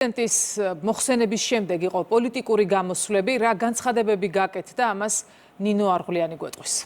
პრეზიდენტის მოხსენების შემდეგ იყო პოლიტიკური გამოსვლები, რა განცხადებები გაკეთდა, ამას ნინო არღვლიანი გვეტყვის.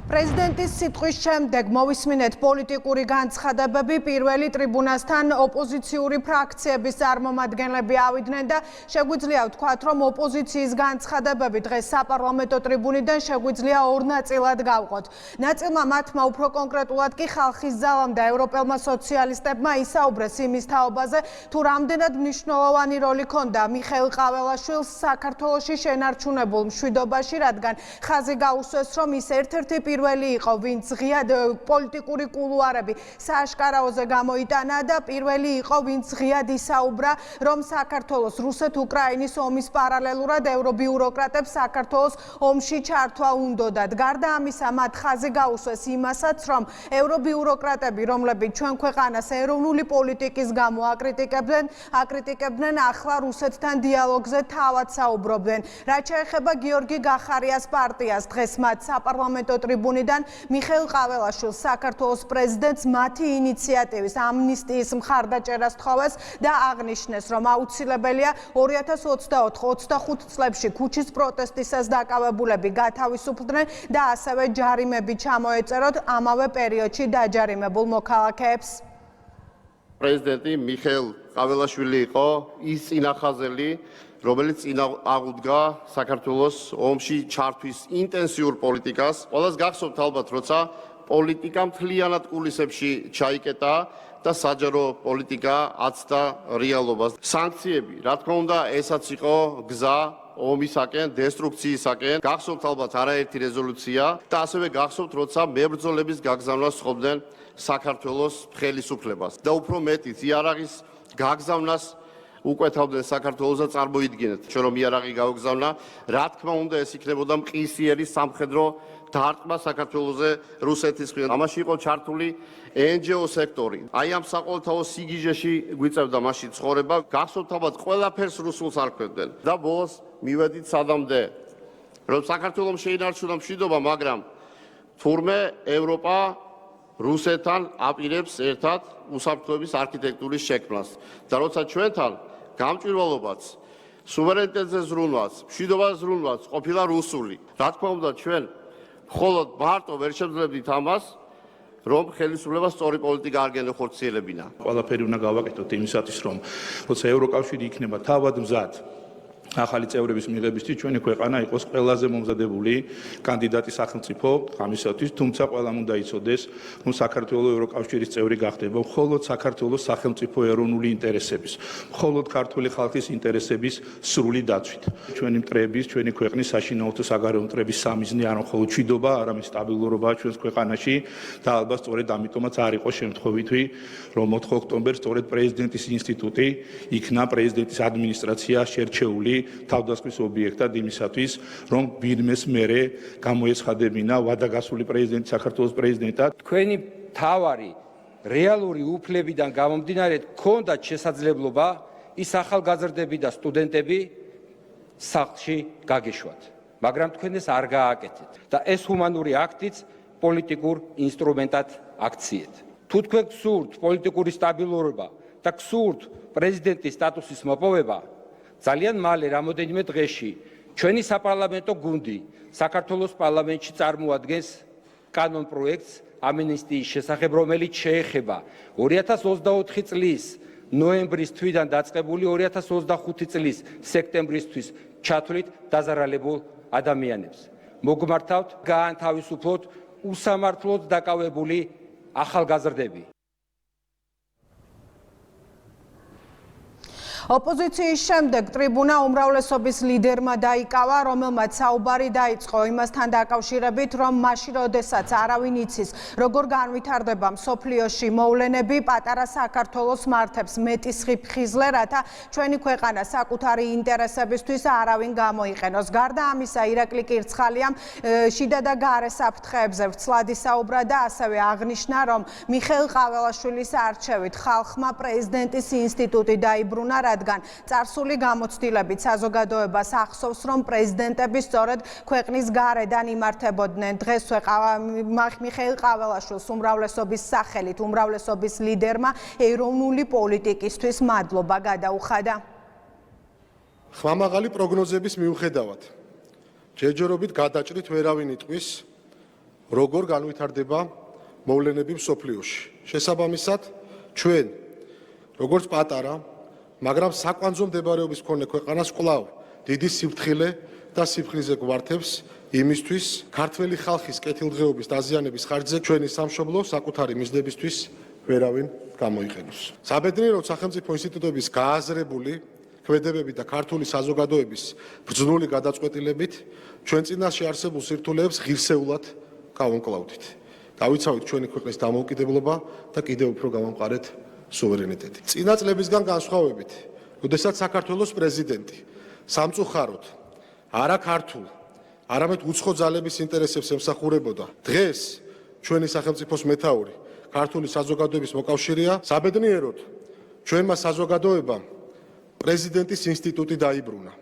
პრეზიდენტის სიტყვის შემდეგ მოვისმინეთ პოლიტიკური განცხადებები. პირველი ტრიბუნასთან ოპოზიციური ფრაქციების წარმომადგენლები ავიდნენ და შეგვიძლია ვთქვათ, რომ ოპოზიციის განცხადებები დღეს საპარლამენტო ტრიბუნიდან შეგვიძლია ორ ნაწილად გავყოთ. ნაწილმა მათმა უფრო კონკრეტულად კი ხალხის ძალამ და ევროპელმა სოციალისტებმა ისაუბრეს იმის თაობაზე, თუ რამდენად მნიშვნელოვანი როლი ჰქონდა მიხეილ ყაველაშვილს საქართველოში შენარჩუნებულ მშვიდობაში, რადგან ხაზი გაუსვეს, რომ ის ერთ-ერთი პირველი იყო, ვინც ღიად პოლიტიკური კულუარები სააშკარაოზე გამოიტანა და პირველი იყო, ვინც ღიად ისაუბრა, რომ საქართველოს რუსეთ-უკრაინის ომის პარალელურად ევრობიუროკრატებს საქართველოს ომში ჩართვა უნდოდათ. გარდა ამისა, მათ ხაზი გაუსვეს იმასაც, რომ ევრობიუროკრატები, რომლებიც ჩვენ ქვეყანას ეროვნული პოლიტიკის გამო აკრიტიკებდნენ, ახლა რუსეთთან დიალოგზე თავად საუბრობდნენ. რაც შეეხება გიორგი გახარიას პარტიას, დღეს მათ საპარლამენტო ტრიბუნიდან მიხეილ ყაველაშვილს საქართველოს პრეზიდენტს მათი ინიციატივის ამნისტიის მხარდაჭერას თხოვეს და აღნიშნეს, რომ აუცილებელია 2024-25 წლებში ქუჩის პროტესტისას დაკავებულები გათავისუფლდნენ და ასევე ჯარიმები ჩამოეწეროთ ამავე პერიოდში დაჯარიმებულ მოქალაქეებს. პრეზიდენტი მიხეილ ყაველაშვილი იყო ის წინახაზელი, რომელიც აღუდგა საქართველოს ომში ჩართვის ინტენსიურ პოლიტიკას. ყველას გახსოვთ ალბათ, როცა პოლიტიკა მთლიანად კულისებში ჩაიკეტა და საჯარო პოლიტიკა აცდა რეალობას. სანქციები, რა თქმა უნდა, ესაც იყო გზა ომისაკენ, დესტრუქციისაკენ. გახსოვთ ალბათ არაერთი რეზოლუცია და ასევე გახსოვთ, როცა მებრძოლების გაგზავნას სთხოვდნენ საქართველოს ხელისუფლებას და უფრო მეტიც იარაღის გაგზავნას უკვეთავდნენ საქართველოს და წარმოიდგინეთ, რომ იარაღი გაუგზავნა, რა თქმა უნდა, ეს იქნებოდა მყისიერი სამხედრო დარტყმა საქართველოზე რუსეთის მხრიდან. ამაში იყო ჩართული NGO სექტორი. აი ამ საყოველთაო სიგიჟეში გვიწევდა მაშინ ცხოვრება. გახსოვთ ალბათ, ყველაფერს რუსულს არქვევდნენ და ბოლოს მივედით სადამდე, რომ საქართველოს შეინარჩუნა მშვიდობა, მაგრამ თურმე ევროპა რუსეთთან აპირებს ერთად უსაფრთხოების არქიტექტურის შექმნას და როცა ჩვენთან გამჭვირვალობაც, სუვერენიტეტზე ზრუნვაც, მშვიდობას ზრუნვაც ყოფილა რუსული. რა თქმა უნდა, ჩვენ მხოლოდ მარტო ვერ შევძლებდით ამას, რომ ხელისუფლება სწორი პოლიტიკა არ განეხორციელებინა. ყველაფერი უნდა გავაკეთოთ იმისათვის, რომ როცა ევროკავშირი იქნება თავად მზად ახალი წევრების მიღებისთვის, ჩვენი ქვეყანა იყოს ყველაზე მომზადებული კანდიდატი სახელმწიფო ამისათვის, თუმცა ყველამ უნდა იცოდეს, რომ საქართველოს ევროკავშირის წევრი გახდება მხოლოდ საქართველოს სახელმწიფო ეროვნული ინტერესების, მხოლოდ ქართული ხალხის ინტერესების სრული დაცვით. ჩვენი მტრების, ჩვენი ქვეყნის საშინაო საგარეო მტრების სამიზნე არ მხოლოდ მშვიდობა, არამედ სტაბილურობაა ჩვენს ქვეყანაში და ალბათ სწორედ ამიტომაც არ იყო შემთხვევითი, რომ 4 ოქტომბერს სწორედ პრეზიდენტის ინსტიტუტი იქნა პრეზიდენტის ადმინისტრაცია შერჩეული თავდასხმის ობიექტად იმისათვის, რომ ვინმეს მერე გამოეცხადებინა ვადაგასული პრეზიდენტი საქართველოს პრეზიდენტად. თქვენი მთავარი რეალური უფლებიდან გამომდინარე გქონდათ შესაძლებლობა ის ახალგაზრდები და სტუდენტები სახლში გაგეშვათ, მაგრამ თქვენ ეს არ გააკეთეთ და ეს ჰუმანური აქტიც პოლიტიკურ ინსტრუმენტად აქციეთ. თუ თქვენ გსურთ პოლიტიკური სტაბილურობა და გსურთ პრეზიდენტის სტატუსის მოპოვება, ძალიან მალე რამოდენიმე დღეში ჩვენი საპარლამენტო გუნდი საქართველოს პარლამენტში წარმოადგენს კანონ პროექტს ამნისტიის შესახებ, რომელიც შეეხება 2024 წლის ნოემბრის თვიდან დაწყებული 2025 წლის სექტემბრისთვის ჩათვლით დაზარალებულ ადამიანებს. მოგმართავთ გაანთავისუფლოთ უსამართლოდ დაკავებული ახალგაზრდები. ოპოზიციის შემდეგ ტრიბუნა უმრავლესობის ლიდერმა დაიკავა, რომელმაც საუბარი დაიწყო იმასთან დაკავშირებით, რომ მაშინ, როდესაც არავინ იცის, როგორ განვითარდება მსოფლიოში მოვლენები, პატარა საქართველოს მართებს მეტისხი ფხიზლე, რათა ჩვენი ქვეყანა საკუთარი ინტერესებისთვის არავინ გამოიყენოს. გარდა ამისა, ირაკლი კირცხალიამ შიდა და გარე საფრთხეებზე ვრცლად ისაუბრა და ასევე აღნიშნა, რომ მიხეილ ყაველაშვილის არჩევით ხალხმა პრეზიდენტის ინსტიტუტი დაიბრუნა, რადგან წარსული გამოცდილებით საზოგადოებას ახსოვს, რომ პრეზიდენტები სწორედ ქვეყნის გარედან იმართებოდნენ. დღესვე მიხეილ ყაველაშვილს უმრავლესობის სახელით უმრავლესობის ლიდერმა ეროვნული პოლიტიკისთვის მადლობა გადაუხადა. ხმამაღალი პროგნოზების მიუხედავად, ჯერჯერობით გადაჭრით ვერავინ იტყვის, როგორ განვითარდება მოვლენები მსოფლიოში. შესაბამისად, ჩვენ, როგორც პატარა, მაგრამ საკვანძო მდებარეობის მქონე ქვეყანას კვლავ დიდი სიფრთხილე და სიფხიზე გვართებს იმისთვის, ქართველი ხალხის კეთილდღეობის დაზიანების ხარჯზე ჩვენი სამშობლო საკუთარი მიზნებისთვის ვერავინ გამოიყენოს. საბედნიეროდ სახელმწიფო ინსტიტუტების გააზრებული ქმედებები და ქართული საზოგადოების ბრძნული გადაწყვეტილებით ჩვენ წინაშე არსებულ სირთულეებს ღირსეულად გავუმკლავდით. დავიცავით ჩვენი ქვეყნის დამოუკიდებლობა და კიდევ უფრო გავამყარეთ სუვერენიტეტი. წინა წლებისგან განსხვავებით, როდესაც საქართველოს პრეზიდენტი სამწუხაროდ არა ქართულ, არამედ უცხო ძალების ინტერესებს ემსახურებოდა, დღეს ჩვენი სახელმწიფოს მეთაური ქართული საზოგადოების მოკავშირეა. საბედნიეროდ ჩვენმა საზოგადოებამ პრეზიდენტის ინსტიტუტი დაიბრუნა,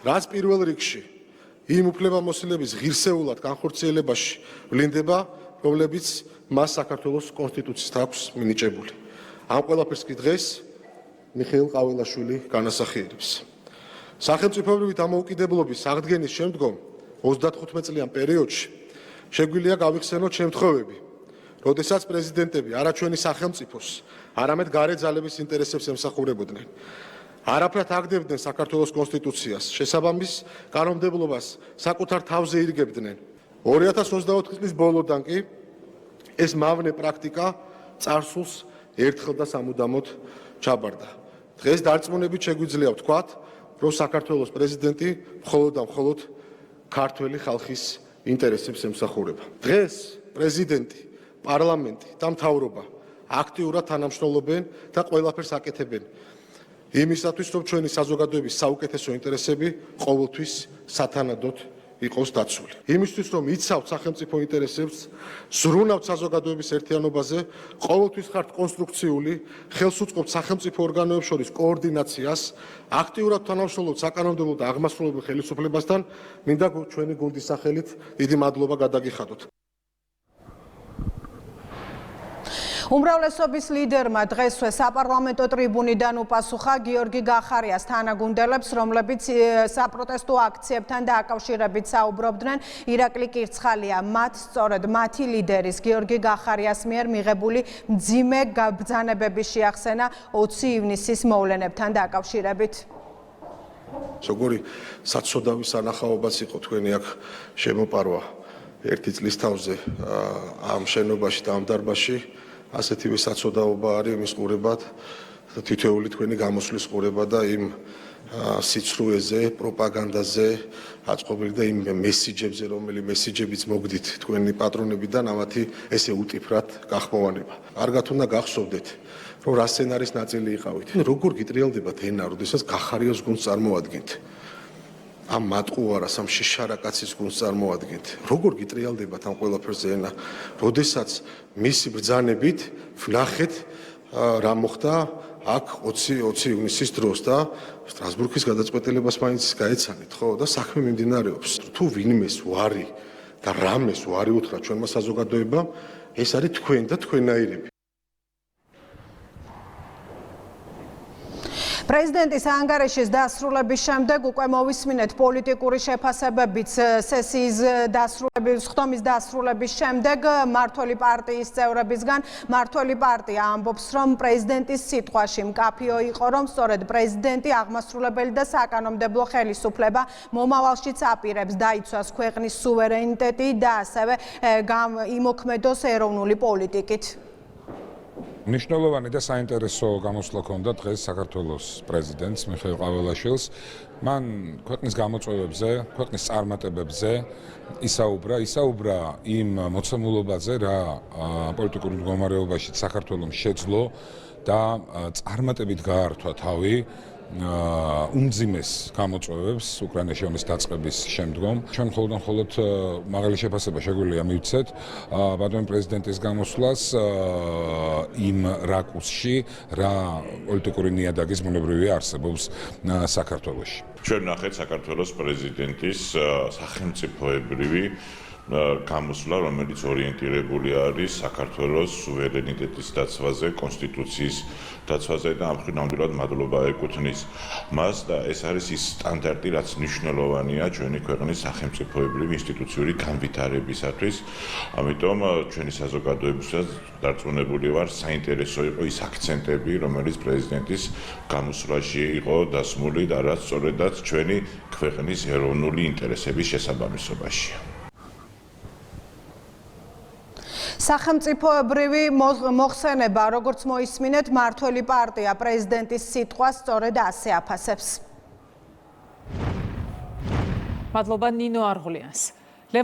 რაც პირველ რიგში იმ უფლებამოსილების ღირსეულად განხორციელებაში ვლინდება, რომლებიც მას საქართველოს კონსტიტუციით აქვს მინიჭებული. ამ ყველაფერს კი დღეს მიხეილ ყაველაშვილი განასახიერებს. სახელმწიფოებრივი დამოუკიდებლობის აღდგენის შემდგომ 35 წლიან პერიოდში შეგვიძლია გავიხსენოთ შემთხვევები, როდესაც პრეზიდენტები არა ჩვენი სახელმწიფოს, არამედ გარე ძალების ინტერესებს ემსახურებოდნენ. არაფრად აგდებდნენ საქართველოს კონსტიტუციას, შესაბამის კანონმდებლობას საკუთარ თავზე ირგებდნენ. 2024 წლის ბოლოდან კი ეს მავნე პრაქტიკა წარსულს ერთხელ და სამუდამოდ ჩაბარდა. დღეს დარწმუნებით შეგვიძლია ვთქვათ, რომ საქართველოს პრეზიდენტი მხოლოდ და მხოლოდ ქართველი ხალხის ინტერესებს ემსახურება. დღეს პრეზიდენტი, პარლამენტი და მთავრობა აქტიურად თანამშრომლობენ და ყველაფერს აკეთებენ იმისათვის, რომ ჩვენი საზოგადოების საუკეთესო ინტერესები ყოველთვის სათანადოდ იყოს დაცული. იმისთვის, რომ იცავთ სახელმწიფო ინტერესებს, ზრუნავთ საზოგადოების ერთიანობაზე, ყოველთვის ხართ კონსტრუქციული, ხელს უწყობთ სახელმწიფო ორგანოებს შორის კოორდინაციას, აქტიურად თანამშრომლობთ საკანონმდებლო და აღმასრულებელ ხელისუფლებასთან, მინდა ჩვენი გუნდის სახელით დიდი მადლობა გადაგიხადოთ. უმრავლესობის ლიდერმა დღესვე საპარლამენტო ტრიბუნიდან უპასუხა გიორგი გახარიას თანაგუნდელებს, რომლებიც საპროტესტო აქციებთან დაკავშირებით საუბრობდნენ. ირაკლი კირცხალია მათ სწორედ მათი ლიდერის გიორგი გახარიას მიერ მიღებული მძიმე გაბრძანებების შეახსენა 20 ივნისის მოვლენებთან დაკავშირებით. როგორი საცოდავი სანახაობაც იყო თქვენი აქ შემოპარვა ერთი წლის თავზე ამ შენობაში და ამ დარბაზში. ასეთივე საცოდაობა არის იმის ყურებად, თითოეული თქვენი გამოსვლის ყურება და იმ სიცრუეზე, პროპაგანდაზე, აწყობილი და იმ მესიჯებზე, რომელი მესიჯებიც მოგდით თქვენი პატრონებიდან, ამათი ესე უტიფრად გახმოვანება. კარგად უნდა გახსოვდეთ, რომ რა სცენარის ნაწილი იყავით. როგორ გიტრიალდებათ ენა, როდესაც გახარიოს გუნდს წარმოადგენთ? ამ მატყუარას, ამ შეშარაკაცის გუნდს წარმოადგენთ. როგორ გიტრიალდებათ ამ ყველაფერზე ენა, როდესაც მისი ბრძანებით ვნახეთ რა მოხდა აქ 20 ივნისის დროს და სტრასბურგის გადაწყვეტილებას მაინც გაეცანით, ხო? და საქმე მიმდინარეობს. თუ ვინმეს ვარი და რამეს ვარი უთხრა ჩვენმა საზოგადოებამ, ეს არის თქვენ და თქვენაირები. პრეზიდენტის ანგარიშის დასრულების შემდეგ უკვე მოვისმინეთ პოლიტიკური შეფასებებიც სესიის ხდომის დასრულების შემდეგ მმართველი პარტიის წევრებისგან. მმართველი პარტია ამბობს, რომ პრეზიდენტის სიტყვაში მკაფიო იყო, რომ სწორედ პრეზიდენტი აღმასრულებელი და საკანონმდებლო ხელისუფლება მომავალშიც აპირებს დაიცვას ქვეყნის სუვერენიტეტი და ასევე იმოქმედოს ეროვნული პოლიტიკით. მნიშვნელოვანი და საინტერესო გამოსვლა ჰქონდა დღეს საქართველოს პრეზიდენტს მიხეილ ყაველაშვილს. მან ქვეყნის გამოწვევებზე, ქვეყნის წარმატებებზე ისაუბრა იმ მოცემულობაზე, რა პოლიტიკური მდგომარეობაში საქართველოს შეძლო და წარმატებით გაართვა თავი უმძიმეს გამოწვევებს უკრაინაში ომის დაწყების შემდგომ. ჩვენ მხოლოდ მაღალი შეფასება შეგვიძლია მივცეთ ბატონი პრეზიდენტის გამოსვლას იმ რაკურსში, რა პოლიტიკური ნიადაგის ბუნებრივი არსებობს საქართველოში. ჩვენ ნახეთ საქართველოს პრეზიდენტის სახელმწიფოებრივი გამოსვლა, რომელიც ორიენტირებული არის საქართველოს სუვერენიტეტის დაცვაზე, კონსტიტუციის დაცვაზე და ამ ხრივ მადლობა ეკუთვნის მას და ეს არის ის სტანდარტი, რაც მნიშვნელოვანია ჩვენი ქვეყნის სახელმწიფოებრივი ინსტიტუციური განვითარებისათვის. ამიტომ ჩვენი საზოგადოებისთვის დარწმუნებული ვარ, საინტერესო იყო ის აქცენტები, რომელიც პრეზიდენტის გამოსვლაში იყო დასმული და რაც სწორედაც ჩვენი ქვეყნის ეროვნული ინტერესების შესაბამისობაშია. სახელმწიფოებრივი მოხსენება, როგორც მოისმინეთ, მმართველი პარტია პრეზიდენტის სიტყვას სწორედ ასე აფასებს. მადლობა ნინო არღულიანს.